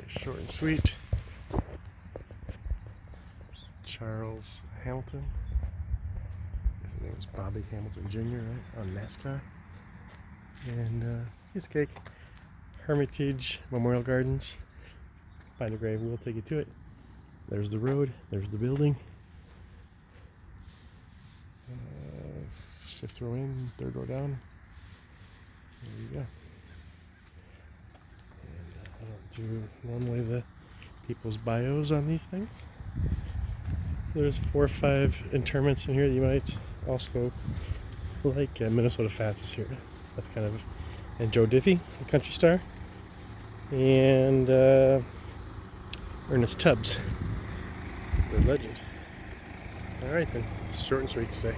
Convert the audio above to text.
Alright, short and sweet. Charles Hamilton. His name is Bobby Hamilton Jr., right? On NASCAR. And his cake. Hermitage Memorial Gardens. Find a grave, we'll take you to it. There's the road, there's the building. Fifth row in, third row down. There you go. And I don't do normally the people's bios on these things. There's 4 or 5 interments in here that you might also like. Minnesota Fats is here. That's kind of, and Joe Diffie, the country star, and Ernest Tubbs, the legend. All right then, it's short and sweet today.